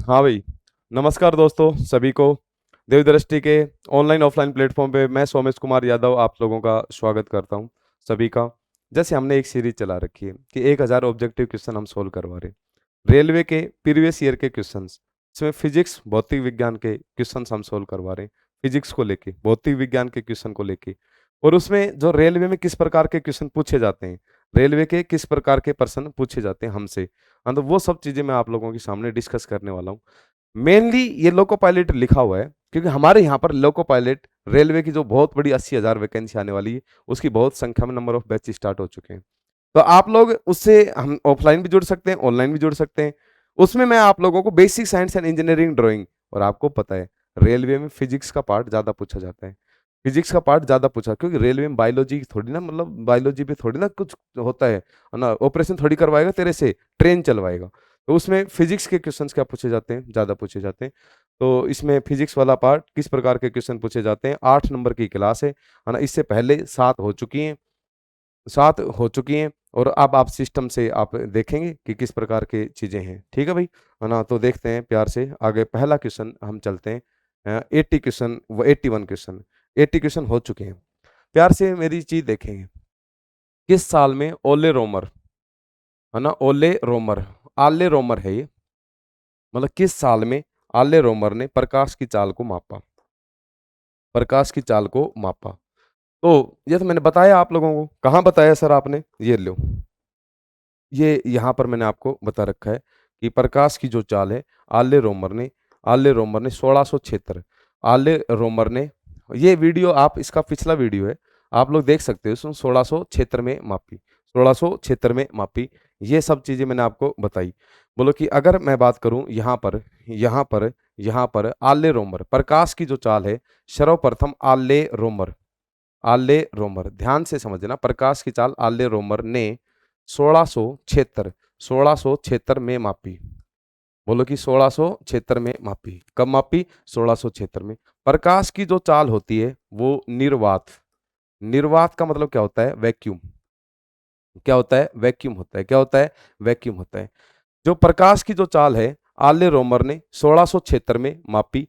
हाँ भाई। नमस्कार दोस्तों सभी को। देवदृष्टि के ऑनलाइन ऑफलाइन प्लेटफॉर्म पे मैं सोमेश कुमार यादव आप लोगों का स्वागत करता हूँ सभी का। जैसे हमने एक सीरीज चला रखी है कि 1000 ऑब्जेक्टिव क्वेश्चन हम सोल्व करवा रहे हैं। रेलवे के प्रीवियस ईयर के क्वेश्चंस, इसमें फिजिक्स भौतिक विज्ञान के क्वेश्चंस हम सोल्व करवा रहे हैं। फिजिक्स को लेके, भौतिक विज्ञान के क्वेश्चन को लेके, और उसमें जो रेलवे में किस प्रकार के क्वेश्चन पूछे जाते हैं, रेलवे के किस प्रकार के प्रश्न पूछे जाते हैं हमसे, तो वो सब चीजें मैं आप लोगों के सामने डिस्कस करने वाला हूँ। मेनली ये लोको पायलट लिखा हुआ है क्योंकि हमारे यहाँ पर लोको पायलट रेलवे की जो बहुत बड़ी 80,000 वैकेंसी आने वाली है, उसकी बहुत संख्या में नंबर ऑफ बैच स्टार्ट हो चुके हैं। तो आप लोग उससे, हम ऑफलाइन भी जुड़ सकते हैं, ऑनलाइन भी जुड़ सकते हैं। उसमें मैं आप लोगों को basic science and engineering drawing, और आपको पता है रेलवे में फिजिक्स का पार्ट ज्यादा पूछा जाता है। फिजिक्स का पार्ट ज्यादा पूछा क्योंकि रेलवे में बायोलॉजी थोड़ी ना, मतलब बायोलॉजी पे थोड़ी ना कुछ होता है ना, ऑपरेशन थोड़ी करवाएगा तेरे से, ट्रेन चलवाएगा। तो उसमें फिजिक्स के क्वेश्चंस क्या पूछे जाते हैं, ज्यादा पूछे जाते हैं। तो इसमें फिजिक्स वाला पार्ट किस प्रकार के क्वेश्चन पूछे जाते हैं, 8 नंबर की क्लास है ना। इससे पहले 7 हो चुकी हैं और अब आप सिस्टम से आप देखेंगे कि किस प्रकार के चीजें हैं। ठीक है भाई, है ना। तो देखते हैं प्यार से आगे, पहला क्वेश्चन हम चलते हैं। 80 क्वेश्चन, 81 क्वेश्चन, 80 क्वेश्चन हो चुके हैं। प्यार से मेरी चीज देखेंगे। किस साल में ओले रोमर, है ना, ओले रोमर, आले रोमर है ये, मतलब किस साल में आले रोमर ने प्रकाश की चाल को मापा, प्रकाश की चाल को मापा। तो ये तो मैंने बताया आप लोगों को। कहाँ बताया सर आपने, ये लो, ये यहाँ पर मैंने आपको बता रखा है कि प्रकाश की जो चाल है, आले रोमर ने 1676, आले रोमर ने, ये वीडियो आप, इसका पिछला वीडियो है, आप लोग देख सकते हो। इसमें 1676 में मापी, 1676 में मापी। ये सब चीजें मैंने आपको बताई। बोलो कि अगर मैं बात करूं यहाँ पर आले रोमर, प्रकाश की जो चाल है, सर्वप्रथम आले रोमर ध्यान से समझना, प्रकाश की चाल आले रोमर ने 1676 में मापी। बोलो कि 1676 में मापी। कब मापी? 1676 में। प्रकाश की जो चाल होती है वो निर्वात, निर्वात का मतलब क्या होता है? वैक्यूम। क्या होता है? वैक्यूम होता है। क्या होता है? वैक्यूम होता है। जो प्रकाश की जो चाल है, आले रोमर ने 1676 में मापी।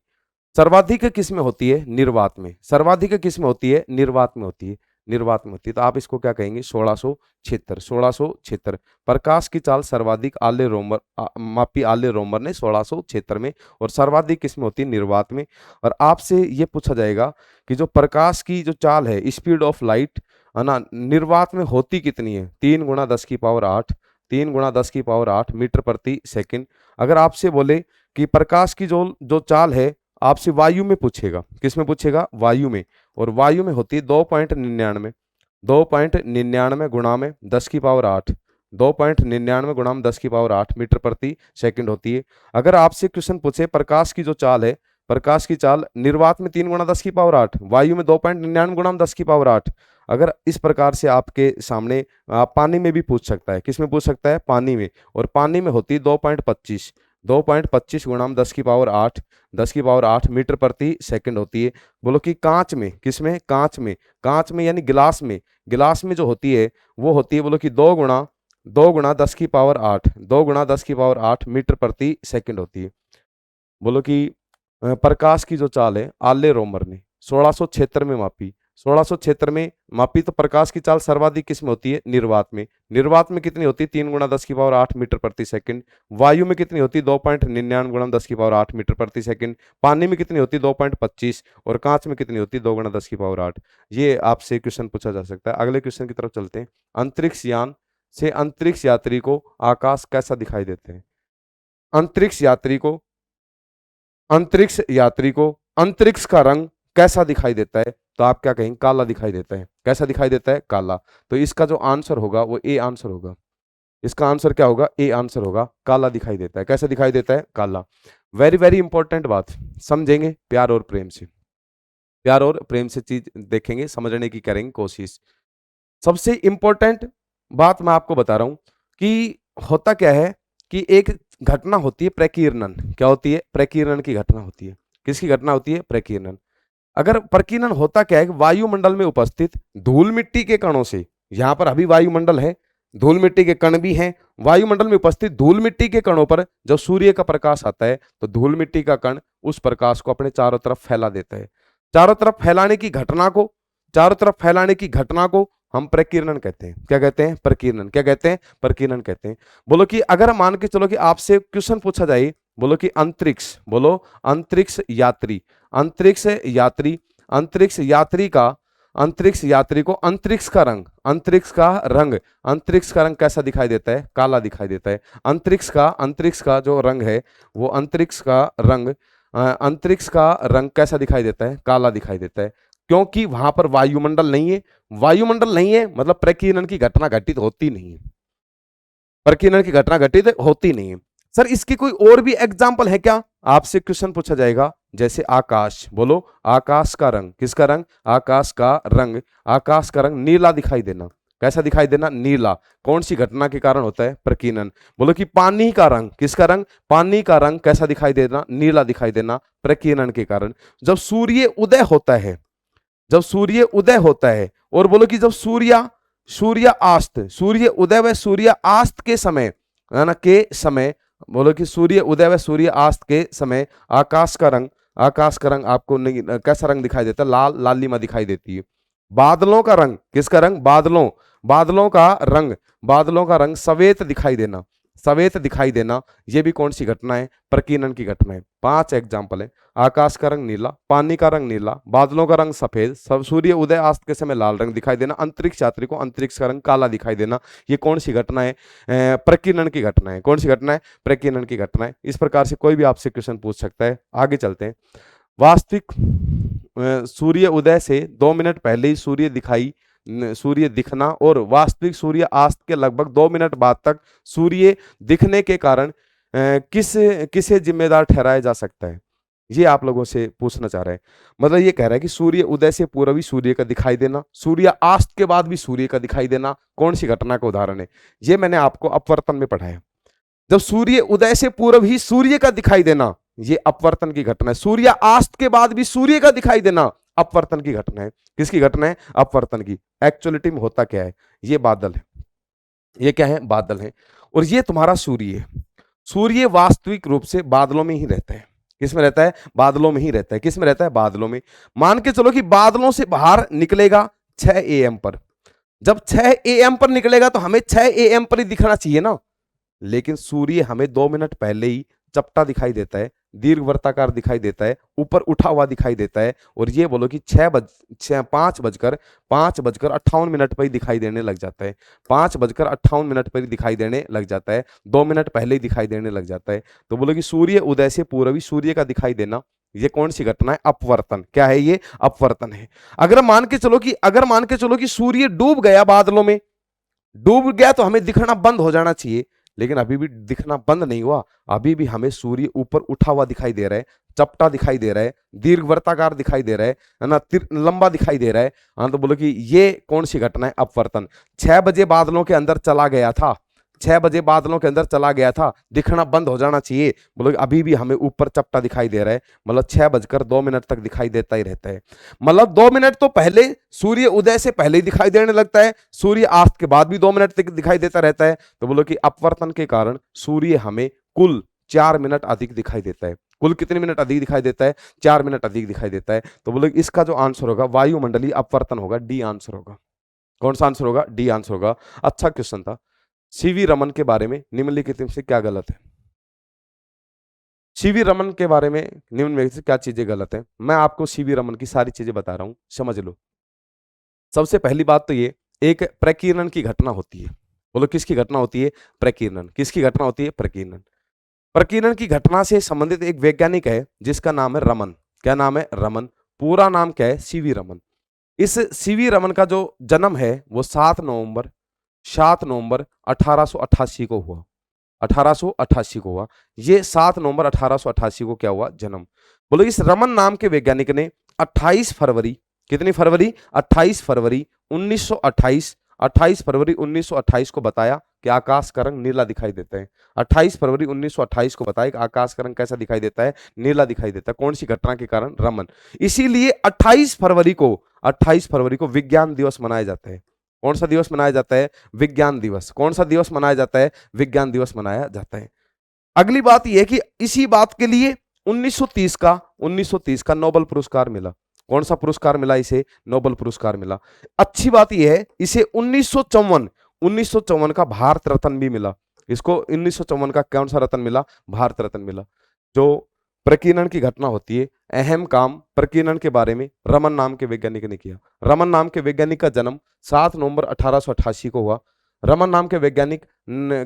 सर्वाधिक किस में होती है? निर्वात में। सर्वाधिक किस में होती है? निर्वात में होती है। निर्वात में होती है। तो आप इसको क्या कहेंगे? 1676, 1676। प्रकाश की चाल सर्वाधिक आले रोमर मापी आले रोमर ने 1676 में, और सर्वाधिक किस में होती है? निर्वात में। और आपसे ये पूछा जाएगा कि जो प्रकाश की जो चाल है, स्पीड ऑफ लाइट, है ना, निर्वात में होती कितनी है? 3 गुणा 10 की पावर 8, 3 गुणा 10 की पावर 8 मीटर प्रति सेकंड। अगर आपसे बोले कि प्रकाश की जो जो चाल है, आपसे वायु में पूछेगा, किस में पूछेगा? वायु में। और वायु में होती है 2.99, 2.99 गुणा में 10 की पावर 8, 2.99 गुणा में 10 की पावर 8 मीटर प्रति सेकंड होती है। अगर आपसे क्वेश्चन पूछे प्रकाश की जो चाल है, प्रकाश की चाल निर्वात में 3 गुणा 10 की पावर 8, वायु में 2.99 गुणा में 10 की पावर 8। अगर इस प्रकार से आपके सामने, पानी में भी पूछ सकता है। किस में पूछ सकता है? पानी में। और पानी में होती है 2.25, 2.25 गुणा में 10 की पावर 8, 10 की पावर 8 मीटर प्रति सेकंड होती है। बोलो कि कांच में, किस में? कांच में। कांच में यानी गिलास में, गिलास में जो होती है वो होती है, बोलो कि 2 गुणा 10 की पावर 8, 2 गुणा 10 की पावर 8 मीटर प्रति सेकंड होती है। बोलो कि प्रकाश की जो चाल है, आले रोमर ने 1676 में मापी, 1676 में मापी। तो प्रकाश की चाल सर्वाधिक किस में होती है? निर्वात में। निर्वात में कितनी होती है? 3 गुणा 10 की पावर 8 मीटर प्रति सेकंड। वायु में कितनी होती है? 2.99 गुणा 10 की पावर 8 मीटर प्रति सेकंड। पानी में कितनी होती है? 2.25। और कांच में कितनी होती है? 2 गुणा 10 की पावर 8। ये आपसे क्वेश्चन पूछा जा सकता है। अगले क्वेश्चन की तरफ चलते हैं। अंतरिक्ष यान से अंतरिक्ष यात्री को आकाश कैसा दिखाई देते हैं? अंतरिक्ष यात्री को, अंतरिक्ष यात्री को अंतरिक्ष का रंग कैसा दिखाई देता है? तो आप क्या कहेंगे? काला दिखाई देता है। कैसा दिखाई देता है? काला। तो इसका जो आंसर होगा वो ए आंसर होगा। इसका आंसर क्या होगा? ए आंसर होगा। काला दिखाई देता है। कैसा दिखाई देता है? काला। वेरी वेरी इंपॉर्टेंट बात, समझेंगे प्यार और प्रेम से, प्यार और प्रेम से चीज देखेंगे, समझने की करेंगे कोशिश। सबसे इंपॉर्टेंट बात मैं आपको बता रहा हूं कि होता क्या है कि एक घटना होती है प्रकीर्णन। क्या होती है? प्रकीर्णन की घटना होती है। किसकी घटना होती है? प्रकीर्णन। अगर प्रकीर्णन होता क्या है कि वायुमंडल में उपस्थित धूल मिट्टी के कणों से, यहां पर अभी वायुमंडल है, धूल मिट्टी के कण भी हैं। वायुमंडल में उपस्थित धूल मिट्टी के कणों पर जब सूर्य का प्रकाश आता है तो धूल मिट्टी का कण उस प्रकाश को अपने चारों तरफ फैला देता है। चारों तरफ फैलाने की घटना को चारों तरफ फैलाने की घटना को हम प्रकीर्णन कहते हैं। क्या कहते हैं? प्रकीर्णन। क्या कहते हैं? प्रकीर्णन कहते हैं। बोलो कि अगर मान के चलो कि आपसे क्वेश्चन पूछा जाए, बोलो कि अंतरिक्ष, बोलो अंतरिक्ष यात्री, अंतरिक्ष यात्री, अंतरिक्ष यात्री का अंतरिक्ष यात्री को अंतरिक्ष का रंग, अंतरिक्ष का रंग, अंतरिक्ष का रंग कैसा दिखाई देता है? काला दिखाई देता है। अंतरिक्ष का जो रंग है वो अंतरिक्ष का रंग अंतरिक्ष का रंग कैसा दिखाई देता है? काला दिखाई देता है, क्योंकि वहां पर वायुमंडल नहीं है। वायुमंडल नहीं है मतलब प्रकीर्णन की घटना घटित होती नहीं है, प्रकीर्णन की घटना घटित होती नहीं है। सर इसकी कोई और भी एग्जाम्पल है क्या? आपसे क्वेश्चन पूछा जाएगा जैसे आकाश, बोलो आकाश का रंग, किसका रंग? आकाश का रंग, आकाश का रंग नीला दिखाई देना, कैसा दिखाई देना? नीला। कौन सी घटना के कारण होता है? प्रकीर्णन। बोलो कि पानी का रंग, किसका रंग? पानी का रंग कैसा दिखाई देना? नीला दिखाई देना, प्रकीर्णन के कारण। जब सूर्य उदय होता है, जब सूर्य उदय होता है, और बोलो कि जब सूर्य उदय व सूर्य अस्त के समय, है ना, के समय, बोलो कि सूर्य उदय व सूर्य अस्त के समय आकाश का रंग, आकाश का रंग आपको नहीं, कैसा रंग दिखाई देता है? लाल, लालिमा दिखाई देती है। बादलों का रंग, किसका रंग? बादलों का रंग सफेद दिखाई देना, सफेद दिखाई देना, ये भी कौन सी घटना है? प्रकीर्णन की घटना है। 5 एग्जाम्पल है। आकाश का रंग नीला, पानी का रंग नीला, बादलों का रंग सफेद, सब सूर्य उदय अस्त के समय लाल रंग दिखाई देना, अंतरिक्ष यात्री को अंतरिक्ष का रंग काला दिखाई देना, ये कौन सी घटना है? प्रकीर्णन की घटना है। कौन सी घटना है? प्रकीर्णन की घटना है। इस प्रकार से कोई भी आपसे क्वेश्चन पूछ सकता है। आगे चलते हैं। वास्तविक सूर्य उदय से 2 मिनट पहले ही सूर्य दिखना और वास्तविक सूर्य अस्त के लगभग 2 मिनट बाद तक सूर्य दिखने के कारण किसे जिम्मेदार ठहराया जा सकता है? ये आप लोगों से पूछना चाह रहे हैं। मतलब ये कह रहा है कि सूर्य उदय से पूर्व भी सूर्य का दिखाई देना, सूर्य अस्त के बाद भी सूर्य का दिखाई देना, कौन सी घटना का उदाहरण है? ये मैंने आपको अपवर्तन में पढ़ाया। जब सूर्य उदय से पूर्व ही सूर्य का दिखाई देना, ये अपवर्तन की घटना है। सूर्य अस्त के बाद भी सूर्य का दिखाई देना अपवर्तन की घटना है। किसकी घटना है? अपवर्तन की। एक्चुअलिटी में होता क्या है? ये बादल है, ये क्या है? बादल है। और ये तुम्हारा सूर्य है। सूर्य वास्तविक रूप से बादलों में ही रहता है। किसमें रहता है? बादलों में ही रहता है। किसमें रहता है? बादलों में। मान के चलो कि बादलों से बाहर निकलेगा 6 AM पर। जब 6 AM पर निकलेगा तो हमें 6 AM पर ही दिखना चाहिए ना, लेकिन सूर्य हमें 2 मिनट पहले ही चपटा दिखाई देता है, दीर्घ वर्ताकार दिखाई देता है, ऊपर उठा हुआ दिखाई देता है, और ये बोलो कि 5:58 पर ही दिखाई देने लग जाता है। 5:58 पर ही दिखाई देने लग जाता है, 2 मिनट पहले ही दिखाई देने लग जाता है। तो बोलो कि सूर्य उदय से पूर्व ही सूर्य का दिखाई देना, ये कौन सी घटना है? अपवर्तन। क्या है ये? अपवर्तन है। अगर मान के चलो कि सूर्य डूब गया, बादलों में डूब गया, तो हमें दिखना बंद हो जाना चाहिए, लेकिन अभी भी दिखना बंद नहीं हुआ। अभी भी हमें सूर्य ऊपर उठा हुआ दिखाई दे रहा है, चपटा दिखाई दे रहा है, दीर्घ वर्ताकार दिखाई दे रहा है ना, लंबा दिखाई दे रहा है। हाँ, तो बोलो कि ये कौन सी घटना है? अपवर्तन। 6 बजे बादलों के अंदर चला गया था, 6 बजे बादलों के अंदर चला गया था, दिखना बंद हो जाना चाहिए। बोलो अभी भी हमें ऊपर चपटा दिखाई दे रहा है, मतलब 6:02 तक दिखाई देता ही रहता है। मतलब 2 मिनट तो पहले, सूर्य उदय से पहले ही दिखाई देने लगता है, सूर्य अस्त के बाद भी 2 मिनट तक दिखाई देता रहता है। तो बोलो कि अपवर्तन के कारण सूर्य हमें कुल 4 मिनट अधिक दिखाई देता है। कुल कितने मिनट अधिक दिखाई देता है? 4 मिनट अधिक दिखाई देता है। तो बोलो इसका जो आंसर होगा वायुमंडलीय अपवर्तन होगा, डी आंसर होगा। कौन सा आंसर होगा? डी आंसर होगा। अच्छा क्वेश्चन था। सीवी रमन के बारे में निम्नलिखित में से क्या गलत है? सीवी रमन के बारे में निम्नलिखित से क्या चीजें गलत है? मैं आपको सीवी रमन की सारी चीजें बता रहा हूं, समझ लो। सबसे पहली बात तो ये, एक प्रकीर्णन की घटना होती है। बोलो किसकी घटना होती है? प्रकीर्णन। किसकी घटना होती है? प्रकीर्णन। प्रकीर्णन की घटना से संबंधित एक वैज्ञानिक है जिसका नाम है रमन। क्या नाम है? रमन। पूरा नाम क्या है? सीवी रमन। इस सीवी रमन का जो जन्म है वो 7 नवंबर 1888 को हुआ। 1888 को हुआ। ये 7 नवंबर 1888 को क्या हुआ? जन्म। बोलो इस रमन नाम के वैज्ञानिक ने 28 फरवरी, कितनी फरवरी? 28 फरवरी 1928, 28 फरवरी 1928 को बताया कि आकाश का रंग नीला दिखाई देता है। 28 फरवरी 1928 को बताया कि आकाश का रंग कैसा दिखाई देता है? नीला दिखाई देता है। कौन सी घटना के कारण? रमन। इसीलिए 28 फरवरी को विज्ञान दिवस मनाया जाता है। कौन सा दिवस मनाया जाता है? विज्ञान दिवस। कौन सा दिवस मनाया जाता है? विज्ञान दिवस मनाया जाता है। अगली बात यह है कि इसी बात के लिए 1930 का नोबेल पुरस्कार मिला। कौन सा पुरस्कार मिला इसे? नोबेल पुरस्कार मिला। अच्छी बात यह है इसे 1954 का भारत रत्न भी मिला। इसको 1954 का कौन सा रत्न मिला? भारत रत्न मिला। जो प्रकीर्णन की घटना होती है, अहम काम प्रकीर्णन के बारे में रमन नाम के वैज्ञानिक ने किया। रमन नाम के वैज्ञानिक का जन्म 7 नवंबर 1888 को हुआ। रमन नाम के वैज्ञानिक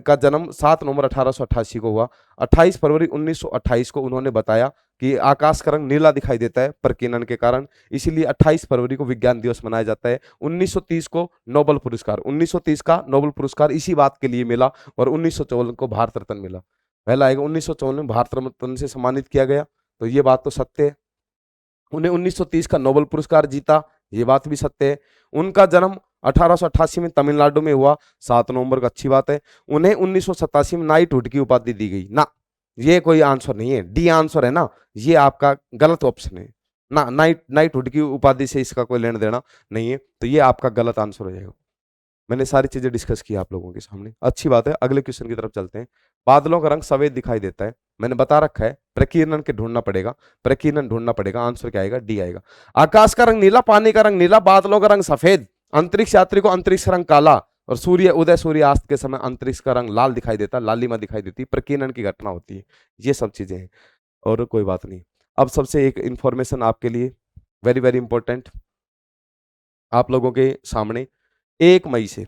का जन्म 7 नवंबर 1888 को हुआ। 28 फरवरी 1928 को उन्होंने बताया कि आकाश का रंग नीला दिखाई देता है प्रकीर्णन के कारण, इसीलिए 28 फरवरी को विज्ञान दिवस मनाया जाता है। 1930 को नोबेल पुरस्कार, 1930 का नोबेल पुरस्कार इसी बात के लिए मिला, और 1954 को भारत रत्न मिला। पहला आएगा 1954 में भारत रत्न से सम्मानित किया गया, तो ये बात तो सत्य है। उन्हें 1930 का नोबेल पुरस्कार जीता, ये बात भी सत्य है। उनका जन्म 1888 में तमिलनाडु में हुआ, 7 नवंबर को, अच्छी बात है। उन्हें 1987 में नाइटहुड की उपाधि दी गई ना, ये कोई आंसर नहीं है, डी आंसर है ना, ये आपका गलत ऑप्शन है ना। नाइटहुड की उपाधि से इसका कोई लेना देना नहीं है, तो ये आपका गलत आंसर हो जाएगा। मैंने सारी चीजें डिस्कस की आप लोगों के सामने, अच्छी बात है। अगले क्वेश्चन की तरफ चलते हैं। बादलों का रंग सफेद दिखाई देता है, मैंने बता रखा है, प्रकीर्णन के ढूंढना पड़ेगा, प्रकीर्णन ढूंढना पड़ेगा। आंसर क्या आएगा? डी आएगा। आकाश का रंग नीला, पानी का रंग नीला, बादलों का रंग सफेद, अंतरिक्ष यात्री को अंतरिक्ष का रंग काला, और सूर्य उदय सूर्यास्त के समय अंतरिक्ष का रंग लाल दिखाई देता, लालिमा दिखाई देती, प्रकीर्णन की घटना होती है। ये सब चीजें हैं, और कोई बात नहीं। अब सबसे एक इंफॉर्मेशन आपके लिए वेरी वेरी इंपॉर्टेंट, आप लोगों के सामने 1 मई से,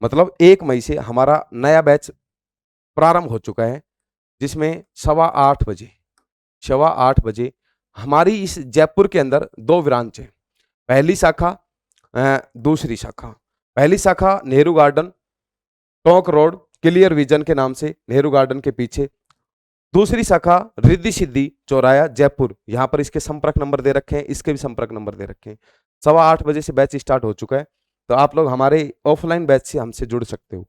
मतलब 1 मई से हमारा नया बैच प्रारंभ हो चुका है, जिसमें 8:15 बजे हमारी इस जयपुर के अंदर 2 ब्रांच है। पहली शाखा, दूसरी शाखा। पहली शाखा Nehru garden, Tonk road, clear vision के नाम से, नेहरू गार्डन के पीछे। दूसरी शाखा रिद्धि सिद्धि चौराया जयपुर, यहां पर इसके संपर्क नंबर दे रखे हैं, इसके भी संपर्क नंबर दे रखे हैं। 8:15 से बैच स्टार्ट हो चुका है, तो आप लोग हमारे ऑफलाइन बैच से हमसे जुड़ सकते हो,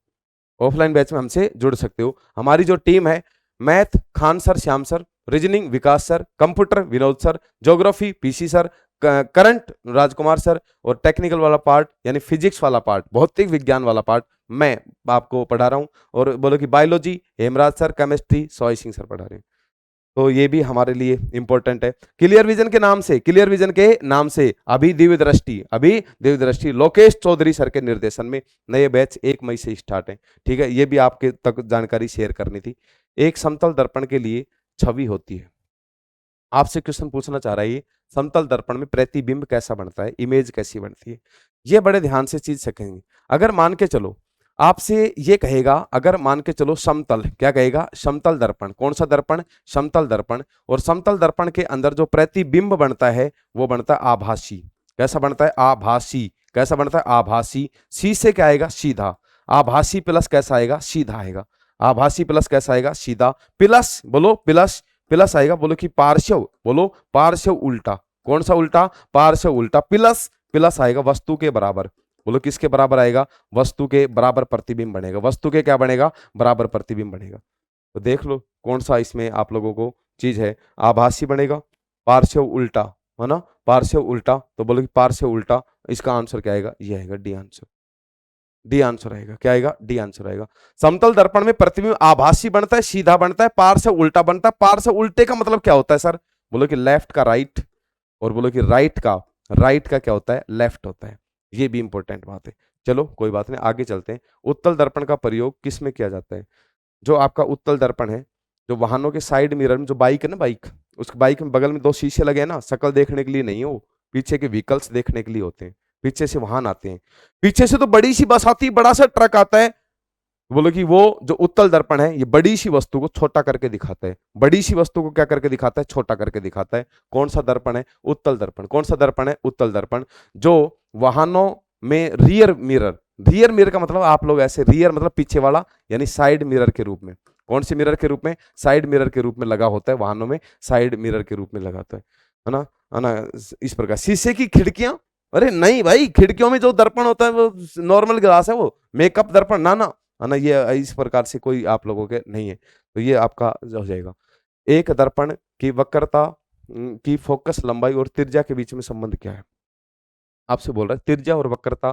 ऑफलाइन बैच में हमसे जुड़ सकते हो। हमारी जो टीम है, math Khan sir, Shyam sir, reasoning Vikas sir, computer Vinod sir, geography PC sir, current Rajkumar sir, और टेक्निकल वाला पार्ट यानी फिजिक्स वाला पार्ट, भौतिक विज्ञान वाला पार्ट मैं आपको पढ़ा रहा हूँ। और बोलो कि बायोलॉजी हेमराज सर, केमिस्ट्री सोई सिंह सर पढ़ा रहे हैं, तो ये भी हमारे लिए इंपॉर्टेंट है। क्लियर विजन के नाम से, क्लियर विजन के नाम से अभी दिव्य दृष्टि लोकेश चौधरी सर के निर्देशन में नए बैच 1 मई से स्टार्ट है। ठीक है, ये भी आपके तक जानकारी शेयर करनी थी। एक समतल दर्पण के लिए छवि होती है, आपसे क्वेश्चन पूछना चाह रहा है, समतल दर्पण में प्रतिबिंब कैसा बनता है, इमेज कैसी बनती है, ये बड़े ध्यान से चीज सीखेंगे। अगर मान के चलो आपसे ये कहेगा, अगर मान के चलो समतल, क्या कहेगा? समतल दर्पण। कौन सा दर्पण? समतल दर्पण। और समतल दर्पण के अंदर जो प्रतिबिंब बनता है वो बनता है आभासी। कैसा बनता है? आभासी। कैसा बनता है? आभासी। सी से क्या आएगा? सीधा। आभासी प्लस कैसा आएगा? सीधा आएगा। आभासी प्लस कैसा आएगा? सीधा। प्लस बोलो, प्लस प्लस आएगा, बोलो कि पार्श्व, बोलो पार्श्व उल्टा। कौन सा उल्टा? पार्श्व उल्टा। प्लस प्लस आएगा वस्तु के बराबर, बोलो किसके बराबर आएगा? वस्तु के बराबर प्रतिबिंब बनेगा। वस्तु के क्या बनेगा? बराबर प्रतिबिंब बनेगा। तो देख लो कौन सा इसमें आप लोगों को चीज है। आभासी बनेगा, पार्श्व उल्टा, है ना, पार्श्व उल्टा, तो बोलो कि पार्श्व उल्टा। इसका आंसर क्या आएगा? ये आएगा डी आंसर। डी आंसर आएगा, क्या आएगा? डी आंसर आएगा। समतल दर्पण में प्रतिबिंब आभासी बनता है, सीधा बनता है, पार्श्व उल्टा बनता है। पार्श्व उल्टे का मतलब क्या होता है सर? बोलो कि लेफ्ट का राइट, और बोलो कि राइट का क्या होता है? लेफ्ट होता है। ये भी इंपॉर्टेंट बात है। चलो कोई बात नहीं, आगे चलते हैं। उत्तल दर्पण का प्रयोग किस में किया जाता है? जो आपका उत्तल दर्पण है, जो वाहनों के साइड मिरर में, जो बाइक है ना, बाइक, उस बाइक में बगल में 2 शीशे लगे हैं ना, शक्ल देखने के लिए नहीं हो, पीछे के व्हीकल्स देखने के लिए होते हैं। पीछे से वाहन आते हैं, पीछे से तो बड़ी सी बस आती है, बड़ा सा ट्रक आता है। बोलो कि वो जो उत्तल दर्पण है, ये बड़ी सी वस्तु को छोटा करके दिखाता है। बड़ी सी वस्तु को क्या करके दिखाता है? छोटा करके दिखाता है। कौन सा दर्पण है? उत्तल दर्पण। कौन सा दर्पण है? उत्तल दर्पण। जो वाहनों में रियर मिरर का मतलब आप लोग ऐसे, रियर मतलब पीछे वाला, यानी साइड मिरर के रूप में। कौन से मिरर के रूप में? साइड मिरर के रूप में लगा होता है, वाहनों में साइड मिरर के रूप में लगाता है ना, है ना। इस प्रकार शीशे की खिड़कियां, अरे नहीं भाई, खिड़कियों में जो दर्पण होता है वो नॉर्मल ग्लास है, वो मेकअप दर्पण ना ना, है ना। ये इस प्रकार से कोई आप लोगों के नहीं है, तो ये आपका हो जाएगा। एक दर्पण की वक्रता की फोकस लंबाई और त्रिज्या के बीच में संबंध क्या है? आपसे बोल रहा है त्रिज्या और वक्रता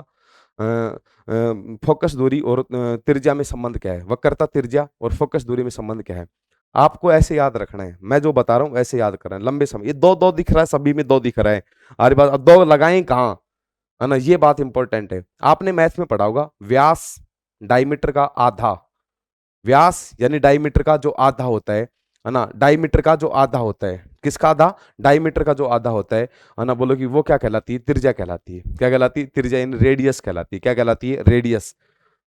फोकस दूरी और त्रिज्या में संबंध क्या है, वक्रता त्रिज्या और फोकस दूरी में संबंध क्या है। आपको ऐसे याद रखना है, मैं जो बता रहा हूँ ऐसे याद करना है लंबे समय। ये दो दो दिख रहा है, सभी में दो दिख रहा है, अरे बात अब दो लगाएं कहाँ, है ना, ये बात इंपॉर्टेंट है। आपने मैथ में पढ़ा होगा व्यास डायमीटर का आधा, व्यास यानी डायमीटर का जो आधा होता है ना, डायमीटर का जो आधा होता है, किसका आधा, डायमीटर का जो आधा होता है ना, बोलो कि वो क्या कहलाती है, त्रिज्या कहलाती है। क्या कहलाती है, त्रिज्या यानी रेडियस कहलाती है। क्या कहलाती है, रेडियस।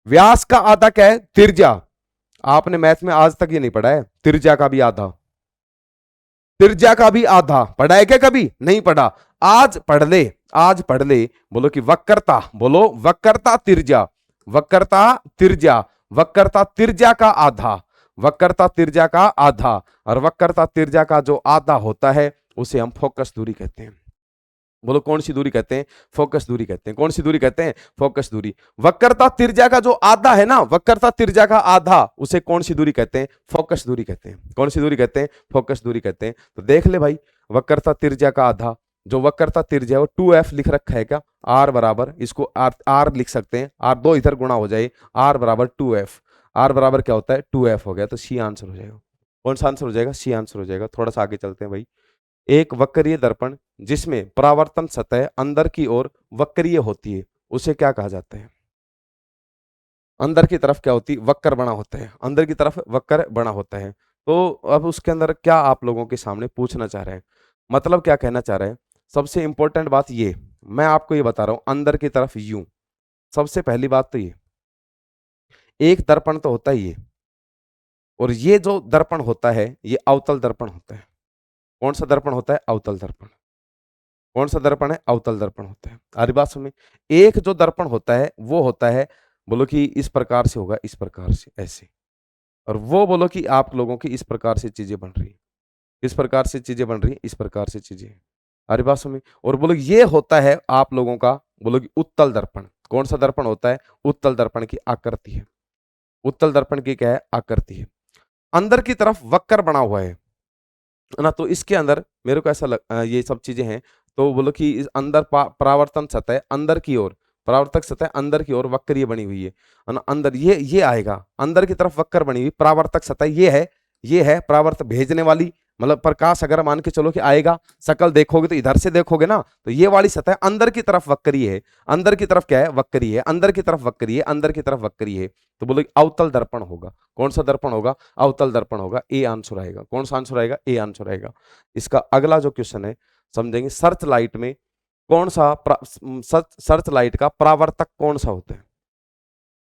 व्यास का आधा क्या है, त्रिज्या। आपने मैथ में आज तक ये नहीं पढ़ा है, त्रिज्या का भी आधा, त्रिज्या का भी आधा पढ़ा है क्या, कभी नहीं पढ़ा, आज पढ़ ले, आज पढ़ ले। बोलो कि वक्रता, बोलो वक्रता त्रिज्या, वक्रता त्रिज्या, वक्रता त्रिज्या का आधा, वक्रता त्रिज्या का आधा, और वक्रता त्रिज्या का जो आधा होता है उसे हम फोकस दूरी कहते हैं। बोलो कौन सी दूरी कहते हैं, फोकस दूरी कहते हैं। कौन सी दूरी कहते हैं, फोकस दूरी। वक्रता त्रिज्या का जो आधा है ना, वक्रता त्रिज्या का आधा, उसे कौन सी दूरी कहते हैं, फोकस दूरी कहते हैं। कौन सी दूरी कहते हैं, फोकस दूरी कहते हैं। तो देख ले भाई, वक्रता त्रिज्या का आधा, जो वक्रता त्रिज्या है वो 2f लिख रखा है क्या, r बराबर, इसको r लिख सकते हैं, r दो इधर गुणा हो जाए, r बराबर 2f, r बराबर क्या होता है 2f हो गया, तो सी आंसर हो जाएगा। कौन सा आंसर हो जाएगा, सी आंसर हो जाएगा। थोड़ा सा आगे चलते हैं भाई। एक वक्रीय दर्पण जिसमें परावर्तन सतह अंदर की ओर वक्रीय होती है उसे क्या कहा जाता है, अंदर की तरफ क्या होती है, वक्र बना होता है, अंदर की तरफ वक्र बना होता है। तो अब उसके अंदर क्या आप लोगों के सामने पूछना चाह रहे हैं, मतलब क्या कहना चाह रहे हैं, सबसे इंपॉर्टेंट बात ये, मैं आपको ये बता रहा हूं अंदर की तरफ यूं। सबसे पहली बात तो ये, एक दर्पण तो होता ही है, और ये जो दर्पण होता है ये अवतल दर्पण होता है। कौन सा दर्पण होता है, अवतल दर्पण। कौन सा दर्पण है, अवतल दर्पण होता है। अरे बात सुनिए, एक जो दर्पण होता है वो होता है, बोलो कि इस प्रकार से होगा, इस प्रकार से ऐसे, और वो बोलो कि आप लोगों की इस प्रकार से चीजें बन रही है, इस प्रकार से चीजें बन रही है, इस प्रकार से चीजें। अरे बात सुनिए, और बोलो ये होता है आप लोगों का, बोलो कि उत्तल दर्पण। कौन सा दर्पण होता है, उत्तल दर्पण की आकृति है, उत्तल दर्पण की क्या है, आकृति है। अंदर की तरफ वक्र बना हुआ है ना, तो इसके अंदर मेरे को ऐसा ये सब चीजें हैं, तो बोलो कि इस अंदर परावर्तन सतह अंदर की ओर, परावर्तक सतह अंदर की ओर वक्रीय बनी हुई है ना, अंदर ये आएगा, अंदर की तरफ वक्र बनी हुई परावर्तक सतह ये है परावर्तक भेजने वाली, मतलब प्रकाश अगर मान के चलो कि आएगा, शकल देखोगे तो इधर से देखोगे ना, तो ये वाली सतह अंदर की तरफ वक्रीय है, अंदर की तरफ क्या है, वक्रीय है, अंदर की तरफ वक्रीय है, अंदर की तरफ वक्रीय है, तो बोलो अवतल दर्पण होगा। कौन सा दर्पण होगा, अवतल दर्पण होगा, ए आंसर आएगा। कौन सा आंसर आएगा, ए आंसर आएगा। इसका अगला जो क्वेश्चन है समझेंगे, सर्च लाइट में कौन सा सर्च लाइट का परावर्तक कौन सा होता है।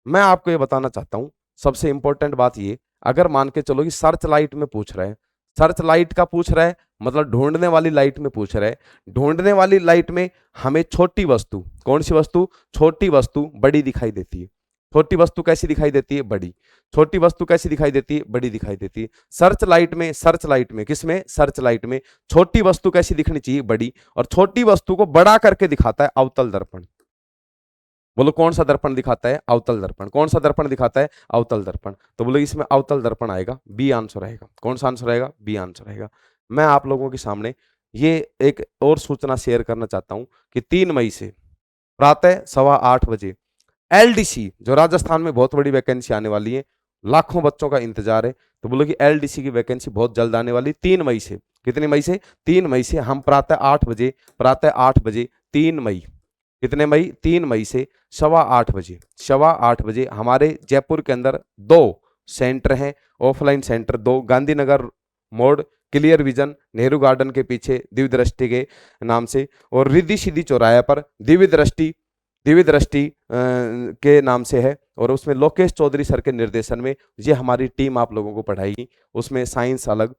मैं आपको ये बताना चाहता हूं, सबसे इंपॉर्टेंट बात ये, अगर मान के चलो कि सर्च लाइट में पूछ रहा है, सर्च लाइट का पूछ रहा है, मतलब ढूंढने वाली लाइट में पूछ रहा है, ढूंढने वाली लाइट में हमें छोटी वस्तु, कौन सी वस्तु, छोटी वस्तु बड़ी दिखाई देती है। छोटी वस्तु कैसी दिखाई देती है, बड़ी। छोटी वस्तु कैसी दिखाई देती है, बड़ी दिखाई देती है। सर्च लाइट में किसमें, सर्च लाइट में छोटी वस्तु कैसी दिखनी चाहिए, बड़ी, और छोटी वस्तु को बड़ा करके दिखाता है अवतल दर्पण। बोलो कौन सा दर्पण दिखाता है, अवतल दर्पण। कौन सा दर्पण दिखाता है, अवतल दर्पण। तो बोलो इसमें अवतल दर्पण आएगा, बी आंसर आएगा। कौन सा आंसर आएगा, बी आंसर आएगा। मैं आप लोगों के सामने ये एक और सूचना शेयर करना चाहता हूं कि 3 मई से प्रातः 8:15 बजे एलडीसी, जो राजस्थान में बहुत बड़ी वैकेंसी आने वाली है, लाखों बच्चों का इंतजार है, तो बोलो कि एलडीसी की वैकेंसी बहुत जल्द आने वाली, 3 मई से। कितने मई से, 3 मई से हम प्रातः 8 बजे, प्रातः 8 बजे 3 मई, कितने मई, 3 मई से 8:15 बजे, 8:15 बजे हमारे जयपुर के अंदर 2 सेंटर हैं, ऑफलाइन सेंटर 2, गांधीनगर मोड़, क्लियर विजन, नेहरू गार्डन के पीछे दिव्य दृष्टि के नाम से, और रिद्धि सीधी चौराहे पर दिव्य दृष्टि के नाम से है, और उसमें लोकेश चौधरी सर के निर्देशन में ये हमारी टीम आप लोगों को पढ़ाएगी। उसमें साइंस अलग,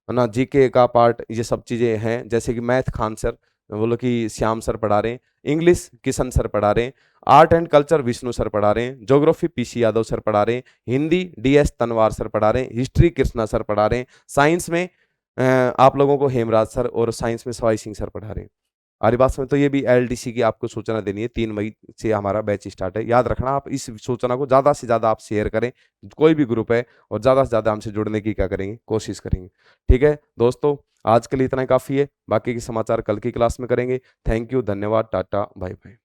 है ना, जीके का पार्ट, ये सब चीज़ें हैं, जैसे कि मैथ खान सर, बोलो कि श्याम सर पढ़ा रहे हैं, इंग्लिश किशन सर पढ़ा रहे हैं, art and culture Vishnu sir पढ़ा रहे हैं, ज्योग्राफी पीसी यादव सर पढ़ा रहे हैं, हिंदी डीएस तनवार सर पढ़ा रहे हैं, हिस्ट्री कृष्णा सर पढ़ा रहे हैं, साइंस में आप लोगों को हेमराज सर, और साइंस में सवाई सिंह सर पढ़ा रहे हैं। हमारी बात में तो ये भी एलडीसी की आपको सूचना देनी है, 3 मई से हमारा बैच स्टार्ट है। याद रखना, आप इस सूचना को ज़्यादा से ज़्यादा आप शेयर करें, कोई भी ग्रुप है, और ज़्यादा से ज़्यादा हमसे जुड़ने की क्या करेंगे, कोशिश करेंगे। ठीक है दोस्तों, आज के लिए इतना ही काफ़ी है, बाकी के समाचार कल की क्लास में करेंगे। थैंक यू, धन्यवाद, टाटा, बाय बाय।